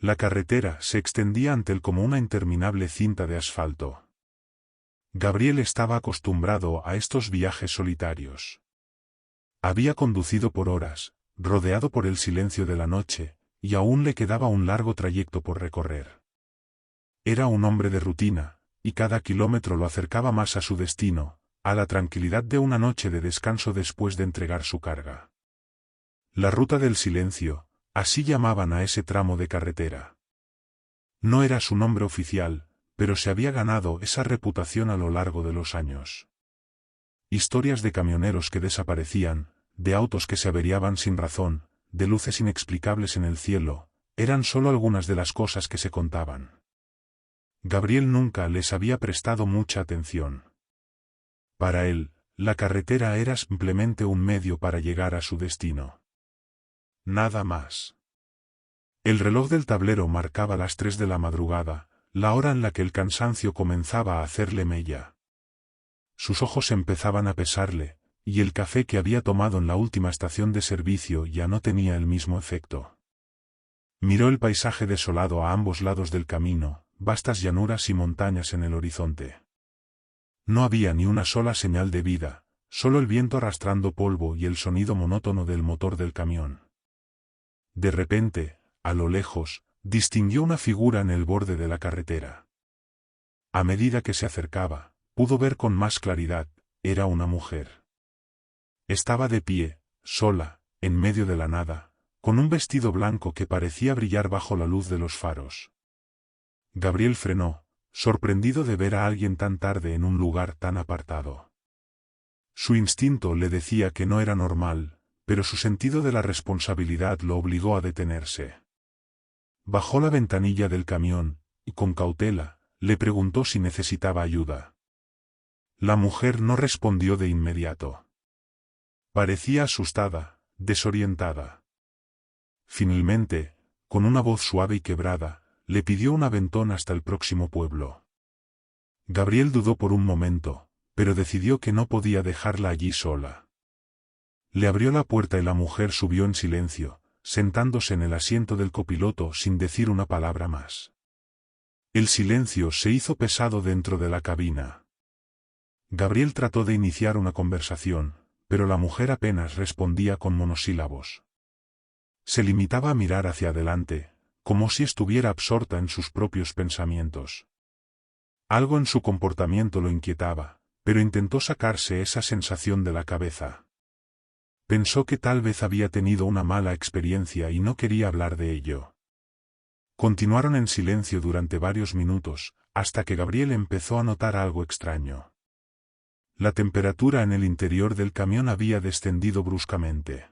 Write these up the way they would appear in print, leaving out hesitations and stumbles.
La carretera se extendía ante él como una interminable cinta de asfalto. Gabriel estaba acostumbrado a estos viajes solitarios. Había conducido por horas, rodeado por el silencio de la noche, y aún le quedaba un largo trayecto por recorrer. Era un hombre de rutina, y cada kilómetro lo acercaba más a su destino, a la tranquilidad de una noche de descanso después de entregar su carga. La ruta del silencio, así llamaban a ese tramo de carretera. No era su nombre oficial, pero se había ganado esa reputación a lo largo de los años. Historias de camioneros que desaparecían, de autos que se averiaban sin razón, de luces inexplicables en el cielo, eran solo algunas de las cosas que se contaban. Gabriel nunca les había prestado mucha atención. Para él, la carretera era simplemente un medio para llegar a su destino. Nada más. El reloj del tablero marcaba las 3 de la madrugada, la hora en la que el cansancio comenzaba a hacerle mella. Sus ojos empezaban a pesarle, y el café que había tomado en la última estación de servicio ya no tenía el mismo efecto. Miró el paisaje desolado a ambos lados del camino, vastas llanuras y montañas en el horizonte. No había ni una sola señal de vida, solo el viento arrastrando polvo y el sonido monótono del motor del camión. De repente, a lo lejos, distinguió una figura en el borde de la carretera. A medida que se acercaba, pudo ver con más claridad, era una mujer. Estaba de pie, sola, en medio de la nada, con un vestido blanco que parecía brillar bajo la luz de los faros. Gabriel frenó, sorprendido de ver a alguien tan tarde en un lugar tan apartado. Su instinto le decía que no era normal, pero su sentido de la responsabilidad lo obligó a detenerse. Bajó la ventanilla del camión, y con cautela, le preguntó si necesitaba ayuda. La mujer no respondió de inmediato. Parecía asustada, desorientada. Finalmente, con una voz suave y quebrada, le pidió un aventón hasta el próximo pueblo. Gabriel dudó por un momento, pero decidió que no podía dejarla allí sola. Le abrió la puerta y la mujer subió en silencio, sentándose en el asiento del copiloto sin decir una palabra más. El silencio se hizo pesado dentro de la cabina. Gabriel trató de iniciar una conversación, pero la mujer apenas respondía con monosílabos. Se limitaba a mirar hacia adelante, como si estuviera absorta en sus propios pensamientos. Algo en su comportamiento lo inquietaba, pero intentó sacarse esa sensación de la cabeza. Pensó que tal vez había tenido una mala experiencia y no quería hablar de ello. Continuaron en silencio durante varios minutos, hasta que Gabriel empezó a notar algo extraño. La temperatura en el interior del camión había descendido bruscamente.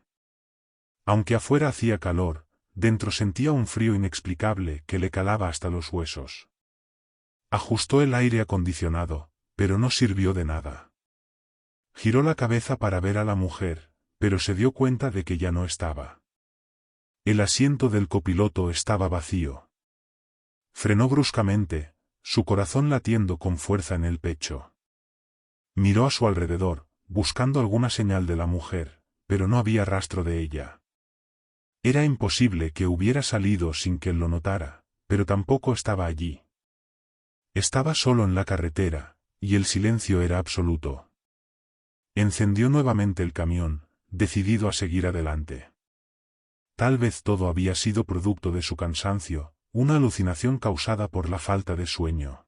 Aunque afuera hacía calor, dentro sentía un frío inexplicable que le calaba hasta los huesos. Ajustó el aire acondicionado, pero no sirvió de nada. Giró la cabeza para ver a la mujer, pero se dio cuenta de que ya no estaba. El asiento del copiloto estaba vacío. Frenó bruscamente, su corazón latiendo con fuerza en el pecho. Miró a su alrededor, buscando alguna señal de la mujer, pero no había rastro de ella. Era imposible que hubiera salido sin que él lo notara, pero tampoco estaba allí. Estaba solo en la carretera, y el silencio era absoluto. Encendió nuevamente el camión, decidido a seguir adelante. Tal vez todo había sido producto de su cansancio, una alucinación causada por la falta de sueño.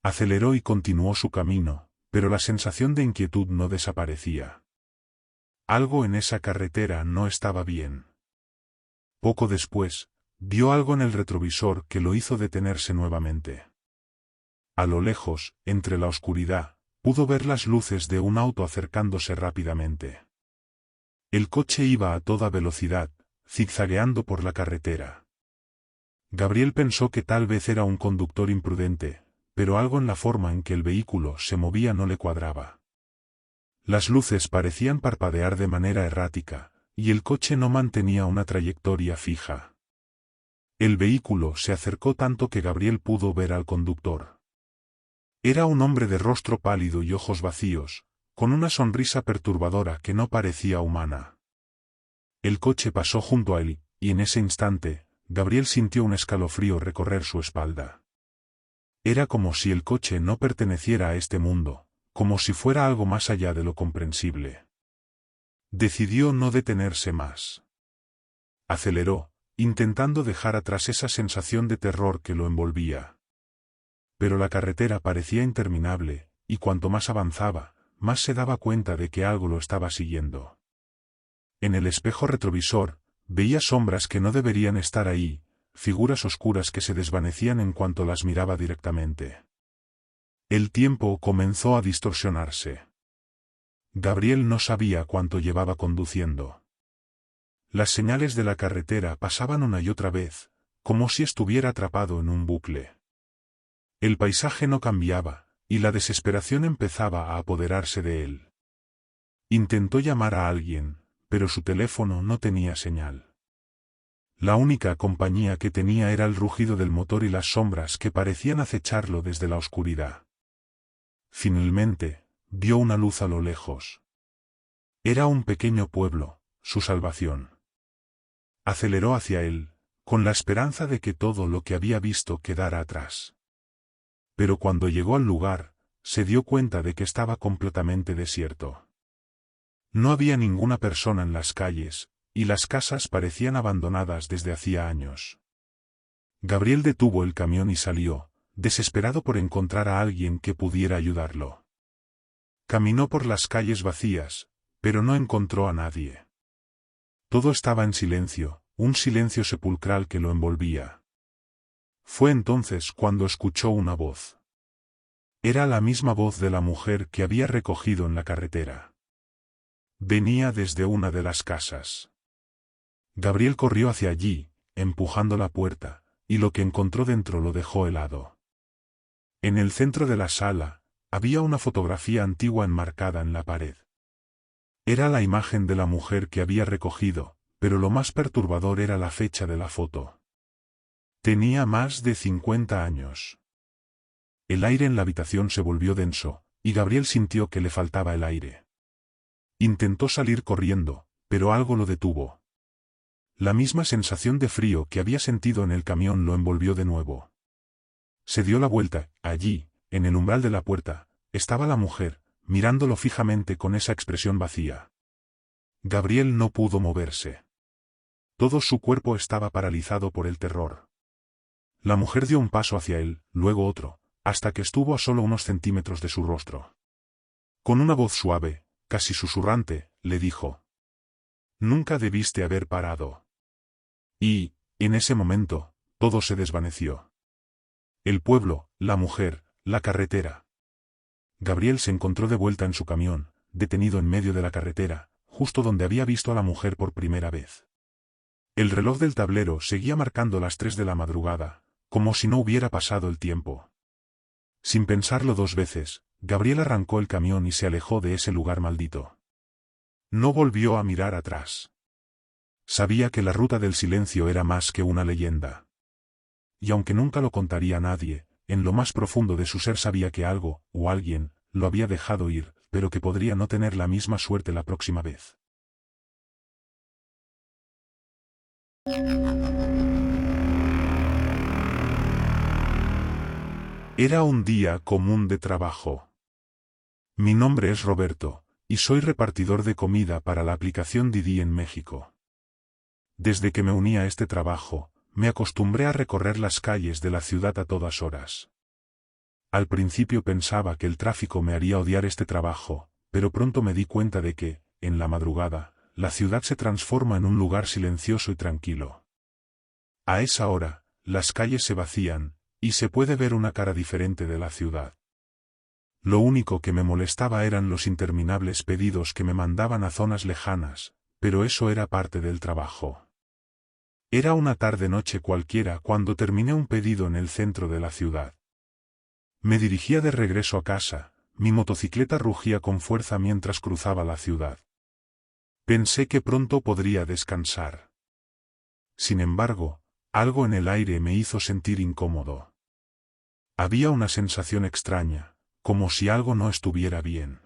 Aceleró y continuó su camino, pero la sensación de inquietud no desaparecía. Algo en esa carretera no estaba bien. Poco después, vio algo en el retrovisor que lo hizo detenerse nuevamente. A lo lejos, entre la oscuridad, pudo ver las luces de un auto acercándose rápidamente. El coche iba a toda velocidad, zigzagueando por la carretera. Gabriel pensó que tal vez era un conductor imprudente, pero algo en la forma en que el vehículo se movía no le cuadraba. Las luces parecían parpadear de manera errática, y el coche no mantenía una trayectoria fija. El vehículo se acercó tanto que Gabriel pudo ver al conductor. Era un hombre de rostro pálido y ojos vacíos, con una sonrisa perturbadora que no parecía humana. El coche pasó junto a él, y en ese instante, Gabriel sintió un escalofrío recorrer su espalda. Era como si el coche no perteneciera a este mundo, como si fuera algo más allá de lo comprensible. Decidió no detenerse más. Aceleró, intentando dejar atrás esa sensación de terror que lo envolvía. Pero la carretera parecía interminable, y cuanto más avanzaba, más se daba cuenta de que algo lo estaba siguiendo. En el espejo retrovisor, veía sombras que no deberían estar ahí, figuras oscuras que se desvanecían en cuanto las miraba directamente. El tiempo comenzó a distorsionarse. Gabriel no sabía cuánto llevaba conduciendo. Las señales de la carretera pasaban una y otra vez, como si estuviera atrapado en un bucle. El paisaje no cambiaba, y la desesperación empezaba a apoderarse de él. Intentó llamar a alguien, pero su teléfono no tenía señal. La única compañía que tenía era el rugido del motor y las sombras que parecían acecharlo desde la oscuridad. Finalmente, vio una luz a lo lejos. Era un pequeño pueblo, su salvación. Aceleró hacia él, con la esperanza de que todo lo que había visto quedara atrás. Pero cuando llegó al lugar, se dio cuenta de que estaba completamente desierto. No había ninguna persona en las calles, y las casas parecían abandonadas desde hacía años. Gabriel detuvo el camión y salió, desesperado por encontrar a alguien que pudiera ayudarlo. Caminó por las calles vacías, pero no encontró a nadie. Todo estaba en silencio, un silencio sepulcral que lo envolvía. Fue entonces cuando escuchó una voz. Era la misma voz de la mujer que había recogido en la carretera. Venía desde una de las casas. Gabriel corrió hacia allí, empujando la puerta, y lo que encontró dentro lo dejó helado. En el centro de la sala, había una fotografía antigua enmarcada en la pared. Era la imagen de la mujer que había recogido, pero lo más perturbador era la fecha de la foto. Tenía más de 50 años. El aire en la habitación se volvió denso, y Gabriel sintió que le faltaba el aire. Intentó salir corriendo, pero algo lo detuvo. La misma sensación de frío que había sentido en el camión lo envolvió de nuevo. Se dio la vuelta. Allí, en el umbral de la puerta, estaba la mujer, mirándolo fijamente con esa expresión vacía. Gabriel no pudo moverse. Todo su cuerpo estaba paralizado por el terror. La mujer dio un paso hacia él, luego otro, hasta que estuvo a solo unos centímetros de su rostro. Con una voz suave, casi susurrante, le dijo: «Nunca debiste haber parado». Y, en ese momento, todo se desvaneció. El pueblo, la mujer, la carretera. Gabriel se encontró de vuelta en su camión, detenido en medio de la carretera, justo donde había visto a la mujer por primera vez. El reloj del tablero seguía marcando las 3 de la madrugada, como si no hubiera pasado el tiempo. Sin pensarlo 2 veces, Gabriel arrancó el camión y se alejó de ese lugar maldito. No volvió a mirar atrás. Sabía que la ruta del silencio era más que una leyenda. Y aunque nunca lo contaría a nadie, en lo más profundo de su ser sabía que algo, o alguien, lo había dejado ir, pero que podría no tener la misma suerte la próxima vez. Era un día común de trabajo. Mi nombre es Roberto, y soy repartidor de comida para la aplicación Didi en México. Desde que me uní a este trabajo, me acostumbré a recorrer las calles de la ciudad a todas horas. Al principio pensaba que el tráfico me haría odiar este trabajo, pero pronto me di cuenta de que, en la madrugada, la ciudad se transforma en un lugar silencioso y tranquilo. A esa hora, las calles se vacían, y se puede ver una cara diferente de la ciudad. Lo único que me molestaba eran los interminables pedidos que me mandaban a zonas lejanas, pero eso era parte del trabajo. Era una tarde-noche cualquiera cuando terminé un pedido en el centro de la ciudad. Me dirigía de regreso a casa, mi motocicleta rugía con fuerza mientras cruzaba la ciudad. Pensé que pronto podría descansar. Sin embargo, algo en el aire me hizo sentir incómodo. Había una sensación extraña, como si algo no estuviera bien.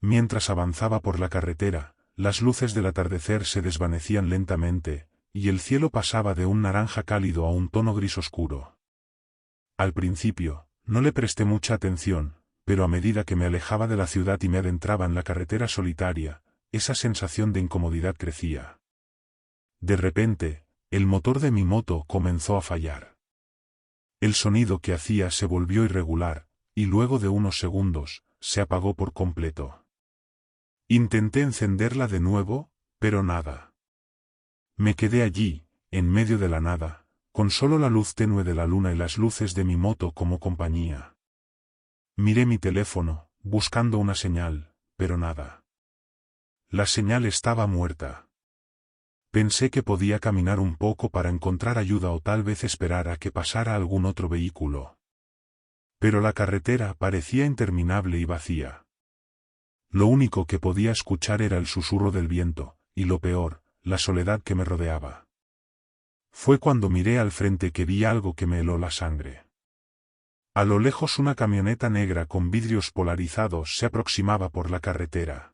Mientras avanzaba por la carretera, las luces del atardecer se desvanecían lentamente, y el cielo pasaba de un naranja cálido a un tono gris oscuro. Al principio, no le presté mucha atención, pero a medida que me alejaba de la ciudad y me adentraba en la carretera solitaria, esa sensación de incomodidad crecía. De repente, el motor de mi moto comenzó a fallar. El sonido que hacía se volvió irregular, y luego de unos segundos, se apagó por completo. Intenté encenderla de nuevo, pero nada. Me quedé allí, en medio de la nada, con solo la luz tenue de la luna y las luces de mi moto como compañía. Miré mi teléfono, buscando una señal, pero nada. La señal estaba muerta. Pensé que podía caminar un poco para encontrar ayuda o tal vez esperar a que pasara algún otro vehículo. Pero la carretera parecía interminable y vacía. Lo único que podía escuchar era el susurro del viento, y lo peor, la soledad que me rodeaba. Fue cuando miré al frente que vi algo que me heló la sangre. A lo lejos una camioneta negra con vidrios polarizados se aproximaba por la carretera.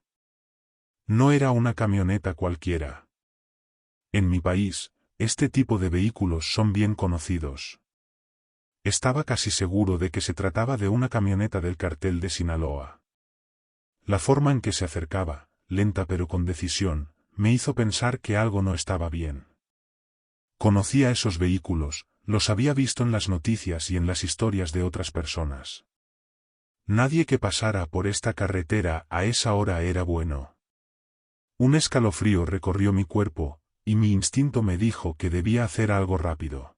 No era una camioneta cualquiera. En mi país, este tipo de vehículos son bien conocidos. Estaba casi seguro de que se trataba de una camioneta del cartel de Sinaloa. La forma en que se acercaba, lenta pero con decisión, me hizo pensar que algo no estaba bien. Conocía esos vehículos, los había visto en las noticias y en las historias de otras personas. Nadie que pasara por esta carretera a esa hora era bueno. Un escalofrío recorrió mi cuerpo, y mi instinto me dijo que debía hacer algo rápido.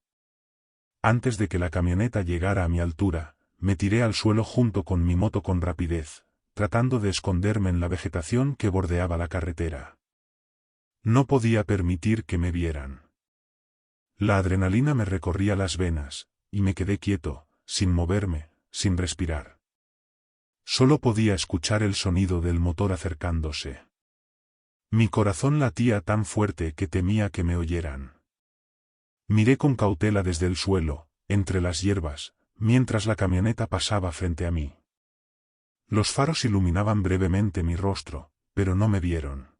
Antes de que la camioneta llegara a mi altura, me tiré al suelo junto con mi moto con rapidez, tratando de esconderme en la vegetación que bordeaba la carretera. No podía permitir que me vieran. La adrenalina me recorría las venas, y me quedé quieto, sin moverme, sin respirar. Solo podía escuchar el sonido del motor acercándose. Mi corazón latía tan fuerte que temía que me oyeran. Miré con cautela desde el suelo, entre las hierbas, mientras la camioneta pasaba frente a mí. Los faros iluminaban brevemente mi rostro, pero no me vieron.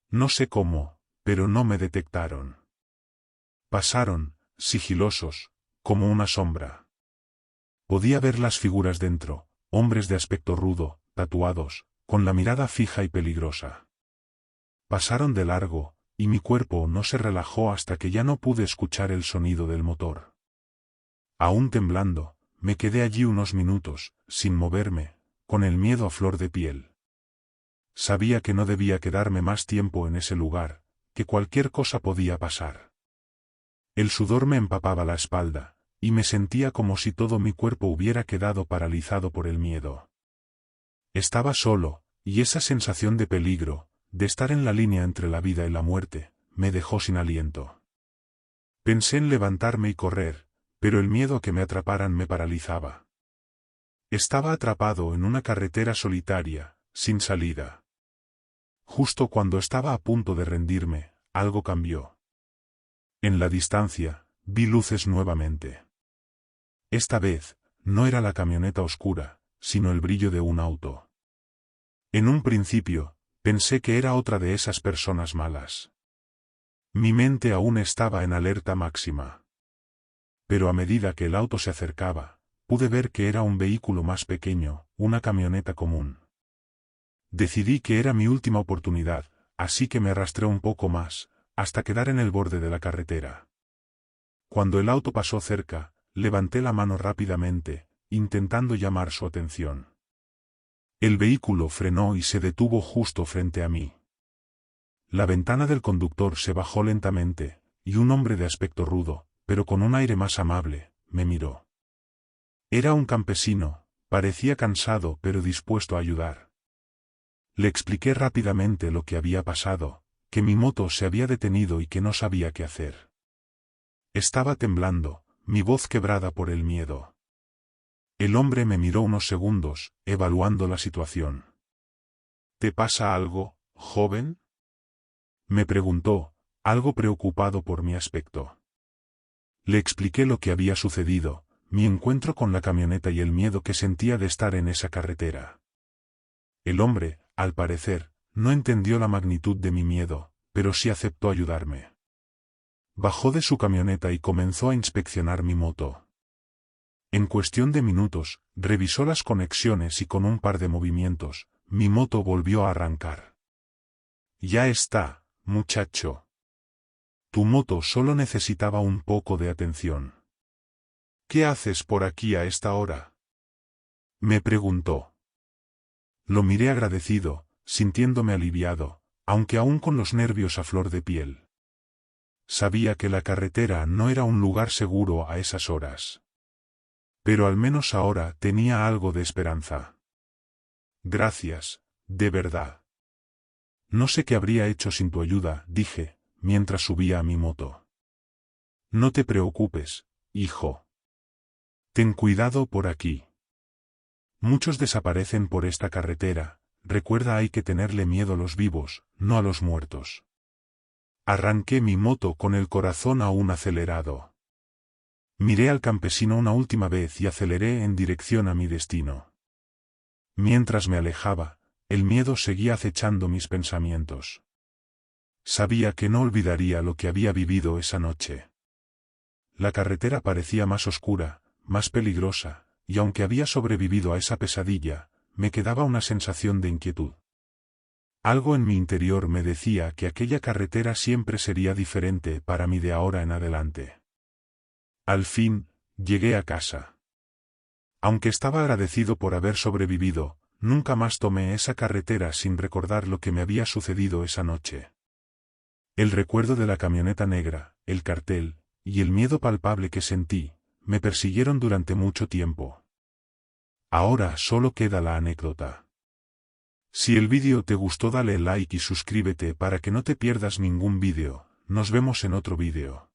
No sé cómo, pero no me detectaron. Pasaron, sigilosos, como una sombra. Podía ver las figuras dentro, hombres de aspecto rudo, tatuados, con la mirada fija y peligrosa. Pasaron de largo, y mi cuerpo no se relajó hasta que ya no pude escuchar el sonido del motor. Aún temblando, me quedé allí unos minutos, sin moverme, con el miedo a flor de piel. Sabía que no debía quedarme más tiempo en ese lugar, que cualquier cosa podía pasar. El sudor me empapaba la espalda, y me sentía como si todo mi cuerpo hubiera quedado paralizado por el miedo. Estaba solo, y esa sensación de peligro, de estar en la línea entre la vida y la muerte, me dejó sin aliento. Pensé en levantarme y correr, pero el miedo a que me atraparan me paralizaba. Estaba atrapado en una carretera solitaria, sin salida. Justo cuando estaba a punto de rendirme, algo cambió. En la distancia, vi luces nuevamente. Esta vez, no era la camioneta oscura, sino el brillo de un auto. En un principio, pensé que era otra de esas personas malas. Mi mente aún estaba en alerta máxima. Pero a medida que el auto se acercaba, pude ver que era un vehículo más pequeño, una camioneta común. Decidí que era mi última oportunidad, así que me arrastré un poco más, hasta quedar en el borde de la carretera. Cuando el auto pasó cerca, levanté la mano rápidamente, intentando llamar su atención. El vehículo frenó y se detuvo justo frente a mí. La ventana del conductor se bajó lentamente, y un hombre de aspecto rudo, pero con un aire más amable, me miró. Era un campesino, parecía cansado pero dispuesto a ayudar. Le expliqué rápidamente lo que había pasado, que mi moto se había detenido y que no sabía qué hacer. Estaba temblando, mi voz quebrada por el miedo. El hombre me miró unos segundos, evaluando la situación. ¿Te pasa algo, joven?, me preguntó, algo preocupado por mi aspecto. Le expliqué lo que había sucedido, mi encuentro con la camioneta y el miedo que sentía de estar en esa carretera. El hombre, al parecer, no entendió la magnitud de mi miedo, pero sí aceptó ayudarme. Bajó de su camioneta y comenzó a inspeccionar mi moto. En cuestión de minutos, revisó las conexiones y con un par de movimientos, mi moto volvió a arrancar. Ya está, muchacho. Tu moto solo necesitaba un poco de atención. ¿Qué haces por aquí a esta hora?, me preguntó. Lo miré agradecido, sintiéndome aliviado, aunque aún con los nervios a flor de piel. Sabía que la carretera no era un lugar seguro a esas horas. Pero al menos ahora tenía algo de esperanza. Gracias, de verdad. No sé qué habría hecho sin tu ayuda, dije, mientras subía a mi moto. No te preocupes, hijo. Ten cuidado por aquí. Muchos desaparecen por esta carretera, recuerda, hay que tenerle miedo a los vivos, no a los muertos. Arranqué mi moto con el corazón aún acelerado. Miré al campesino una última vez y aceleré en dirección a mi destino. Mientras me alejaba, el miedo seguía acechando mis pensamientos. Sabía que no olvidaría lo que había vivido esa noche. La carretera parecía más oscura, más peligrosa, y aunque había sobrevivido a esa pesadilla, me quedaba una sensación de inquietud. Algo en mi interior me decía que aquella carretera siempre sería diferente para mí de ahora en adelante. Al fin, llegué a casa. Aunque estaba agradecido por haber sobrevivido, nunca más tomé esa carretera sin recordar lo que me había sucedido esa noche. El recuerdo de la camioneta negra, el cartel, y el miedo palpable que sentí, me persiguieron durante mucho tiempo. Ahora solo queda la anécdota. Si el vídeo te gustó, dale like y suscríbete para que no te pierdas ningún vídeo. Nos vemos en otro vídeo.